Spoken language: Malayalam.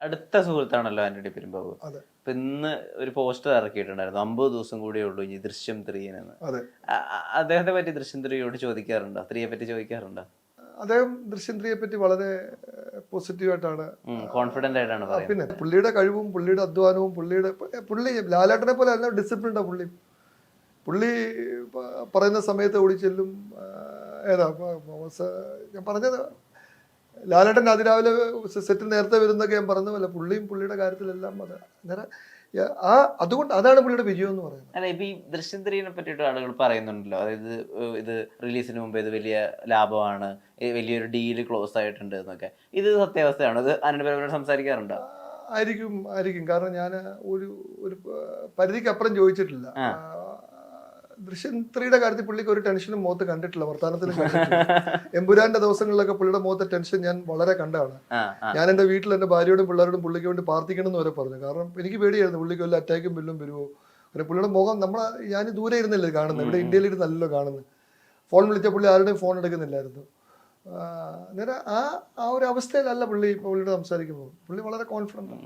അടുത്ത സുഹൃത്താണല്ലോ ആന്റണി പെരുമ്പാവൂർ. അതെ. അപ്പൊ ഇന്ന് ഒരു പോസ്റ്റർ ഇറക്കിയിട്ടുണ്ടായിരുന്നു, 50 ദിവസം കൂടിയേ ഉള്ളൂ ഇനി ദൃശ്യം 3 എന്ന്. അതെ. അദ്ദേഹത്തെ പറ്റി ദൃശ്യം 3യോട് ചോദിക്കാറുണ്ടോ? 3യെ പറ്റി ചോദിക്കാറുണ്ടോ? അദ്ദേഹം ദൃശ്യം 3യെ പറ്റി വളരെ പോസിറ്റീവായിട്ടാണ്, കോൺഫിഡന്റ് ആയിട്ടാണ് പറയുന്നത്. പിന്നെ പുള്ളിയുടെ കഴിവും പുള്ളിയുടെ അധ്വാനവും പുള്ളി ലാലേട്ടനെ പോലെ അല്ല ഡിസിപ്ലിൻഡാണ് പുള്ളി പറയുന്ന സമയത്ത് ഓടി ചെല്ലും. ഞാൻ പറഞ്ഞത് ലാലേട്ടൻ അതിരാവിലെ സെറ്റിൽ നേരത്തെ വരുന്നൊക്കെ ഞാൻ പറഞ്ഞതല്ല, പുള്ളിയുടെ കാര്യത്തിലെല്ലാം അത് അന്നേരം അതുകൊണ്ട് അതാണ് പുള്ളിയുടെ വിജയം എന്ന് പറയുന്നത്. അല്ല, ഇപ്പൊ ഈ ദൃശ്യം 3നെ പറ്റിയിട്ട് ആളുകൾ പറയുന്നുണ്ടല്ലോ, അതായത് ഇത് റിലീസിന് മുമ്പ് ഇത് വലിയ ലാഭമാണ്, വലിയൊരു ഡീല് ക്ലോസ് ആയിട്ടുണ്ട് എന്നൊക്കെ. ഇത് സത്യാവസ്ഥയാണോ? ഇത് ആന്റണി പെരുമ്പാവൂർ സംസാരിക്കാറുണ്ടോ? ആയിരിക്കും. കാരണം ഞാൻ ഒരു പരിധിക്ക് അപ്പുറം ചോദിച്ചിട്ടില്ല. ദൃശ്യം 3യുടെ കാര്യത്തിൽ പുള്ളിക്ക് ഒരു ടെൻഷനും മുഖത്ത് കണ്ടിട്ടില്ല, വർത്തമാനത്തിലും കണ്ടിട്ടില്ല. എമ്പുരാന്റെ ദിവസങ്ങളിലൊക്കെ പുള്ളിയുടെ മുഖത്തെ ടെൻഷൻ ഞാൻ വളരെ കണ്ടാണ്. ഞാൻ എൻ്റെ വീട്ടിൽ എൻ്റെ ഭാര്യയോടും പിള്ളേരോടും പുള്ളിക്ക് വേണ്ടി പ്രാർത്ഥിക്കണം എന്ന് വരെ പറഞ്ഞു. കാരണം എനിക്ക് പേടിയായിരുന്നു പുള്ളിക്ക് വല്ല അറ്റാക്കും ബില്ലും വരുമോ. പിന്നെ പുള്ളിയുടെ മുഖം ഞാൻ ദൂരെ ഇരുന്നല്ലേ കാണുന്നത്, ഇവിടെ ഇന്ത്യയിൽ ഇരുന്നല്ലോ കാണുന്നത്. ഫോൺ വിളിച്ച പുള്ളി ആരുടെയും ഫോൺ എടുക്കുന്നില്ലായിരുന്നു. അന്നേരം ആ ഒരു അവസ്ഥയിലല്ല പുള്ളിയോട് സംസാരിക്കുമ്പോൾ. പുള്ളി വളരെ കോൺഫിഡൻ്റ് ആണ്.